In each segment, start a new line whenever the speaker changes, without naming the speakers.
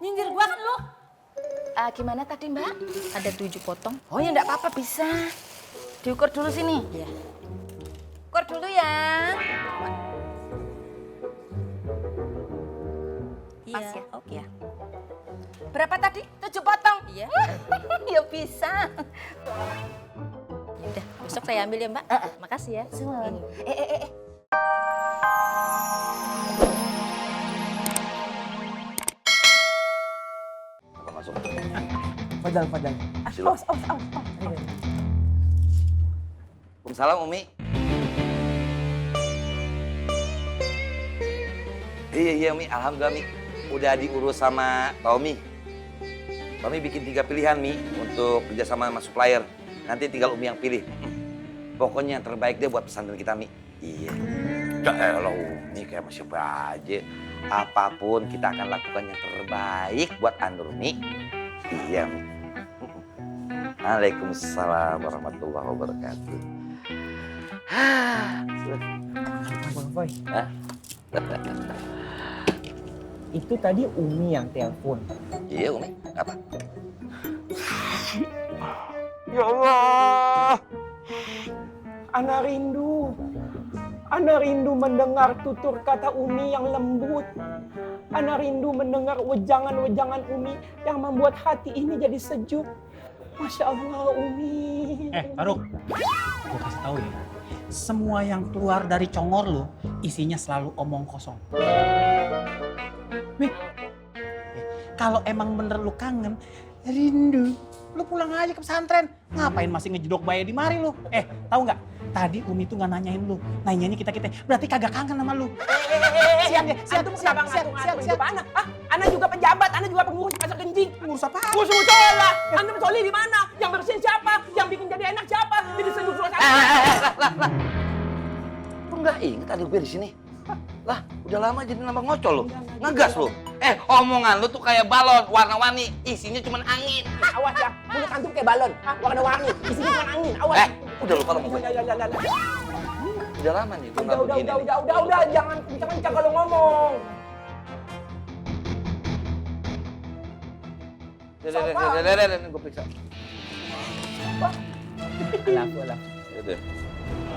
Nyindir gua kan lu.
Gimana tadi Mbak? Ada 7 potong. Oh ya enggak apa-apa bisa. Diukur dulu sini.
Iya.
Ukur dulu ya. Pas
Iya.
ya?
Oke ya.
Berapa tadi? 7 potong?
Iya.
Ya bisa.
Ya udah, besok saya ambil ya, Mbak. Makasih ya.
Sun.
Apa masuk?
Fadal.
Silo.
Awas.
Waalaikumsalam Umi. Iya Mi, alhamdulillah Mi. Udah diurus sama Tommy. Tommy bikin 3 pilihan Mi untuk kerjasama sama supplier. Nanti tinggal Umi yang pilih. Pokoknya yang terbaik deh buat pesantren kita Mi. Iya. Ya elah Umi kayak sama siapa aja. Apapun kita akan lakukan yang terbaik buat Anur Mi. Iya Mi. Waalaikumsalam warahmatullahi wabarakatuh.
Bang Boy,
Hah?
itu tadi Umi yang telepon.
Iya Umi, apa?
Ya Allah, Ana rindu. Ana rindu mendengar tutur kata Umi yang lembut. Ana rindu mendengar wejangan-wejangan Umi yang membuat hati ini jadi sejuk. Masya Allah Umi.
Faruk, gue kasih tahu ya. Semua yang keluar dari congor lu, isinya selalu omong kosong. Nih, kalau emang bener lu kangen, rindu, lu pulang aja ke pesantren. Ngapain masih ngejedok bayi di mari lu? Tahu nggak? Tadi Umi tuh nggak nanyain lu, nanyanya kita. Berarti kagak kangen sama lu. Siap.
Siap. Ana juga pejabat, Ana juga pengurus pasar kencing.
Ngurus apa?
Ngurus musola. Anda soli di mana? Yang bersihin siapa? Yang bikin jadi enak siapa? Jadi sejuk suasana.
Lu nggak inget ada gue di sini? Lah, udah lama jadi nambah ngocol lu. Ngegas lu. Omongan lu tuh kayak balon warna-warni, isinya cuma angin.
Awas ya, mulut antum kayak balon. Warna-warni, isinya cuma angin. Awas.
Udah lu kalau mau.
Ya.
Udah lama nih gue nggak begini.
Udah, jangan kencang kalau ngomong.
Udah, gue periksa.
Alah.
Udah,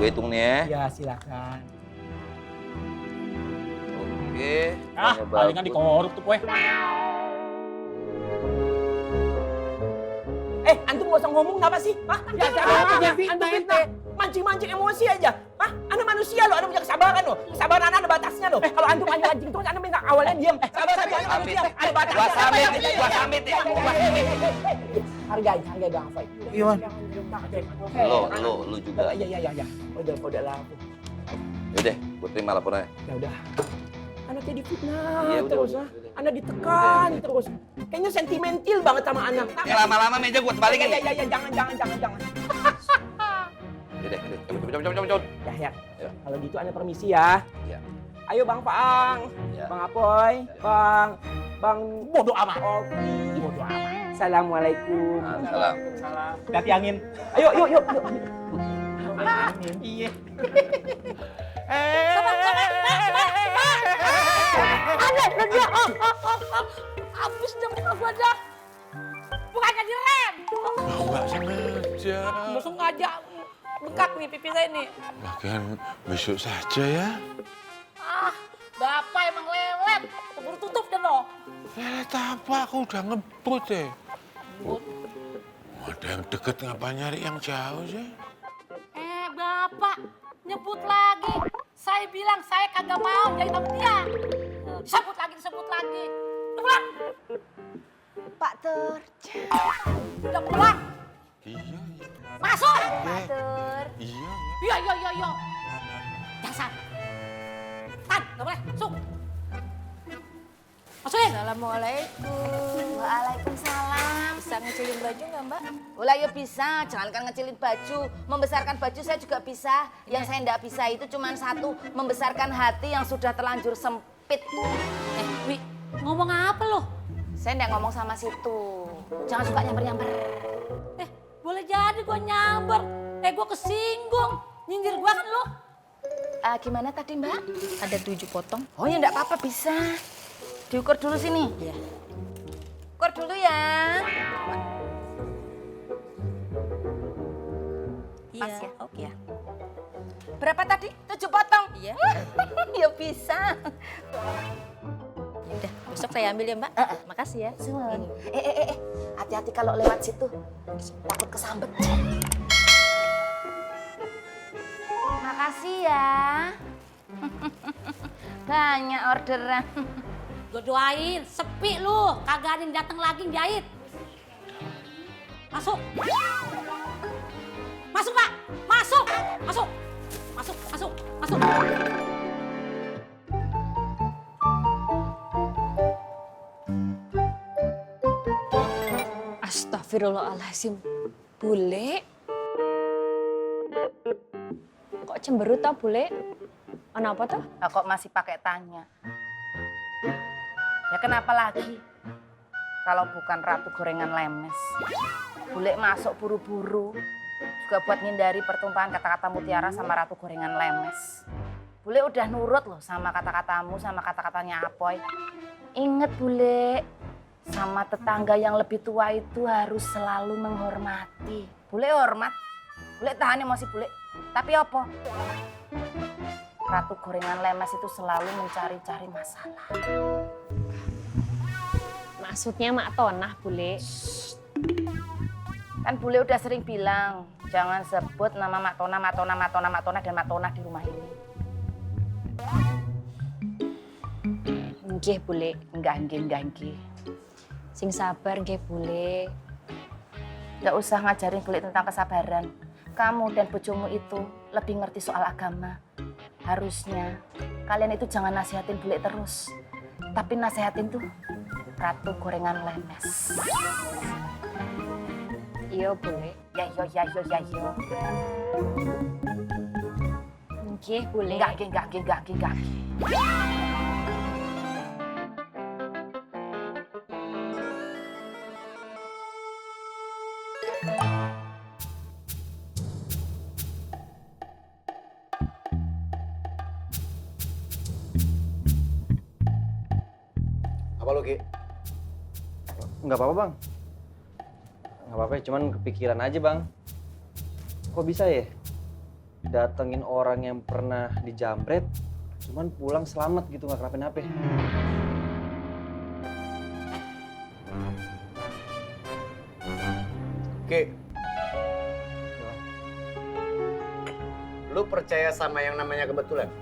gue hitung nih ya.
Ya, silakan.
Oke.
Palingan dikorup tuh kue.
Antum gak usah ngomong kenapa sih? Antum fitnah. Mancing-mancing emosi aja. Anda manusia loh, Anda punya kesabaran loh. Kesabaran Anda ada batasnya loh. Kalau antum mancing terus, Anda minta awalnya diam. Sabar, Anda manusia. Ada batasnya.
Gua samit ya.
Hargai Bang Afai.
Iya, Man.
Lu juga.
Iya. Udah lah.
Udah, gue terima laporannya.
Ya udah. Anda jadi fitnah
Iya, udah,
terus.
udah.
Anda ditekan terus. Kayaknya sentimental banget sama anak.
Lama-lama meja gue sebalikin.
Ya, jangan.
Udah, cabut.
Ya.
Ya.
Kalau gitu Anda permisi ya.
Ya.
Ayo Bang Faang,
Ya.
Bang Apoy, Bang
Bodoh amat.
Oki. Assalamualaikum.
Salam.
Hati angin.
Ayo.
Iya.
Habis dong gua dah. Bukannya direm.
Nggak sengaja.
Nggak sengaja. Bengkak nih pipi saya nih.
Lagian besok saja ya.
Bapak emang lelet. Keburu tutup deh lo.
Lelet apa? Aku udah ngebut ya.
But.
Ada yang deket ngapa nyari yang jauh sih?
Bapak nyebut lagi. Saya bilang saya kagak mau jadi sama dia. Sebut lagi. Udah pulang.
Pak Tur.
Udah pulang.
Iya.
Masuk.
Pak Tur.
Iya.
Iya. Dasar. Tan, nggak boleh. Masuk. Masukin.
Assalamualaikum. Waalaikumsalam.
Bisa ngecilin baju nggak Mbak?
Ulah ya bisa, jangankan ngecilin baju. Membesarkan baju saya juga bisa. Yang saya enggak bisa itu cuma satu, membesarkan hati yang sudah terlanjur sempit.
Wi, ngomong apa lo?
Saya enggak ngomong sama situ. Jangan suka nyamber-nyamber.
Boleh jadi gua nyamber. Gua kesinggung. Nyindir gua kan lo.
Gimana tadi Mbak?
Ada 7 potong.
Oh ya enggak apa-apa bisa. Diukur dulu sini.
Iya.
keluar dulu ya. Pas ya?
Oke ya.
Berapa tadi? 7 potong?
Iya.
Ya bisa.
Udah, besok saya ambil ya Mbak. Makasih ya.
Suwun. Hati-hati kalau lewat situ. Takut kesambet. Makasih ya. Banyak orderan.
Gue doain, sepi lu, kagak ada yang datang lagi jahit. Masuk. Masuk, Pak. Masuk. Masuk. Masuk, masuk, masuk.
Astagfirullahaladzim. Bule? Kok cemberut tau bule? Kenapa tuh?
Nah, kok masih pakai tanya? Ya kenapa lagi? Kalau bukan ratu gorengan lemes. Bule masuk buru-buru. Juga buat ngindari pertumpahan kata-kata mutiara sama ratu gorengan lemes. Bule udah nurut loh sama kata-katamu, sama kata-katanya Apoy. Ingat Bule, sama tetangga yang lebih tua itu harus selalu menghormati. Bule hormat, Bule tahan emosi Bule. Tapi apa? Ratu gorengan lemes itu selalu mencari-cari masalah.
Maksudnya Mak Tonah, Bule.
Kan Bule udah sering bilang, jangan sebut nama Mak Tona, Mak Tona, Mak Tona, Mak Tona, dan Mak Tona di rumah ini.
Nggih, Bule.
Enggak.
Sing sabar nggih, Bule.
Nggak usah ngajarin Bule tentang kesabaran. Kamu dan bojomu itu lebih ngerti soal agama. Harusnya kalian itu jangan nasihatin Bule terus. Tapi nasihatin tuh ratu gorengan lemes.
Iya, Bule.
Ya yo.
Nggih, Bule.
Enggak.
Apa lu, Ki? Nggak apa-apa, Bang. Nggak apa-apa, cuman kepikiran aja, Bang. Kok bisa ya datengin orang yang pernah dijamret, cuman pulang selamat gitu, nggak kenapa-napa.
Ki, lu percaya sama yang namanya kebetulan?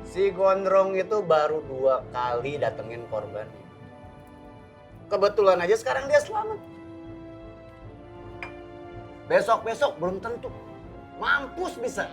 Si Gondrong itu baru 2 kali datengin korban. Kebetulan aja sekarang dia selamat. Besok-besok belum tentu. Mampus bisa.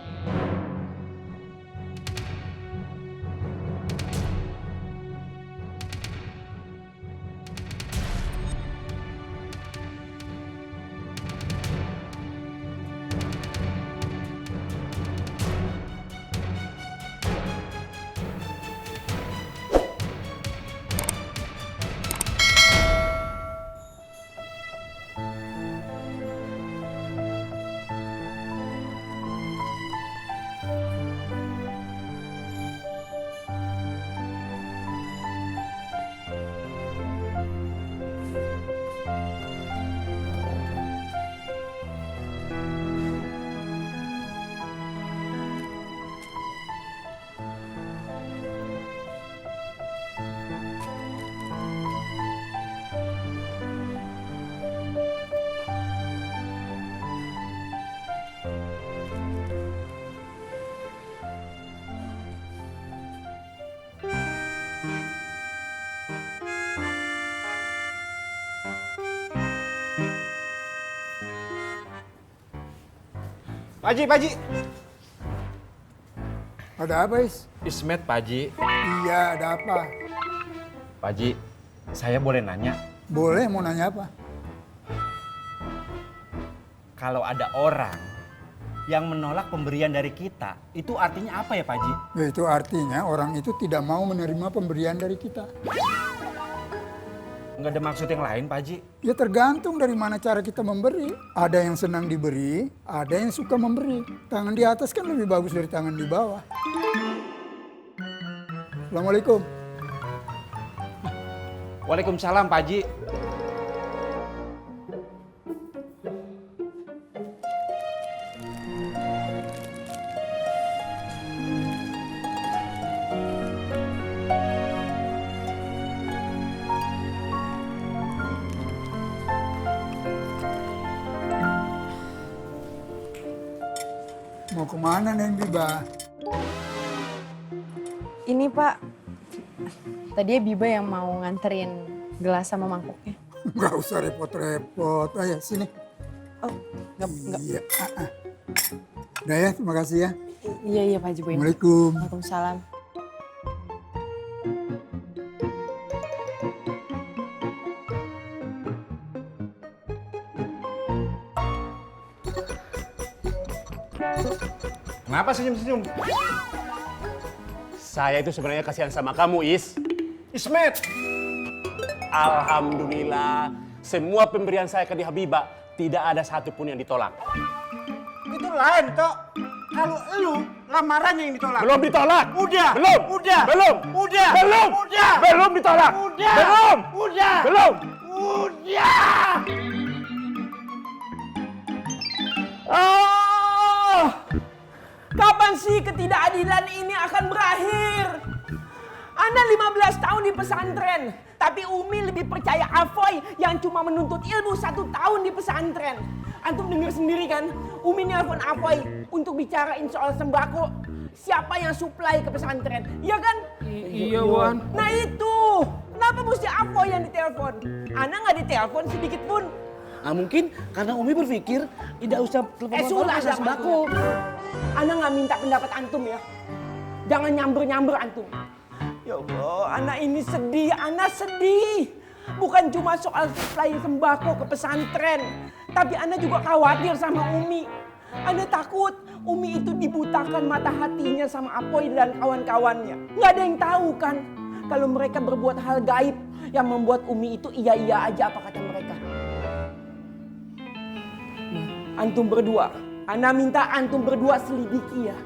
Pak Haji.
Ada apa, Is?
Ismet, Pak Haji.
Iya, ada apa?
Pak Haji, saya boleh nanya?
Boleh, mau nanya apa?
Kalau ada orang yang menolak pemberian dari kita, itu artinya apa ya, Pak Haji?
Itu artinya orang itu tidak mau menerima pemberian dari kita.
Nggak ada maksud yang lain, Pak Haji.
Ya tergantung dari mana cara kita memberi. Ada yang senang diberi, ada yang suka memberi. Tangan di atas kan lebih bagus dari tangan di bawah. Assalamualaikum.
Waalaikumsalam, Pak Haji.
Mau kemana Neng Biba?
Ini Pak, tadi Biba yang mau nganterin gelas sama mangkoknya.
Nggak usah repot-repot. Ayo sini.
Oh, enggak.
Iya. Udah ya, terima kasih ya.
Iya Pak Haji Boyin.
Assalamualaikum.
Waalaikumsalam.
Kenapa senyum-senyum?
Saya itu sebenarnya kasihan sama kamu,
Ismet!
Alhamdulillah, semua pemberian saya ke di Habibah tidak ada satupun yang ditolak.
Itu lain, Tok. Kalau lu, lamarannya yang ditolak.
Belum ditolak.
Udah.
Belum.
Udah.
Belum.
Udah.
Belum.
Udah.
Belum ditolak.
Udah.
Belum.
Udah.
Belum.
Udah.
Kapan sih ketidakadilan ini akan berakhir? Ana 15 tahun di pesantren, tapi Umi lebih percaya Afoy yang cuma menuntut ilmu 1 tahun di pesantren. Antum dengar sendiri kan, Umi nelpon Afoy untuk bicarain soal sembako. Siapa yang supply ke pesantren, iya kan?
Iya, Wan.
Nah itu, kenapa mesti Afoy yang ditelepon? Ana nggak ditelepon sedikit pun.
Nah, mungkin karena Umi berpikir tidak usah telepon
Sulah sembako. Ana nggak minta pendapat antum ya. Jangan nyamber-nyamber antum. Ya Allah, Ana ini sedih, Ana sedih. Bukan cuma soal supply sembako ke pesantren, tapi Ana juga khawatir sama Umi. Ana takut Umi itu dibutakan mata hatinya sama Apoy dan kawan-kawannya. Nggak ada yang tahu kan kalau mereka berbuat hal gaib yang membuat Umi itu iya-iya aja apa kata mereka. Antum berdua, Ana minta antum berdua selidiki ya.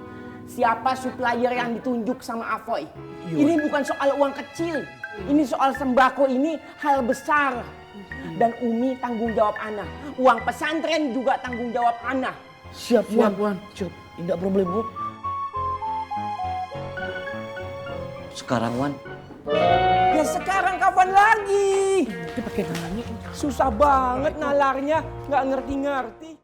Siapa supplier yang ditunjuk sama Afoy. Ini bukan soal uang kecil. Ini soal sembako, ini hal besar. Dan Umi tanggung jawab Ana. Uang pesantren juga tanggung jawab Ana.
Siap, Wan. Siap. Tidak problem, Bu. Sekarang, Wan.
Ya sekarang kapan lagi? Susah banget nalarnya, nggak ngerti-ngerti.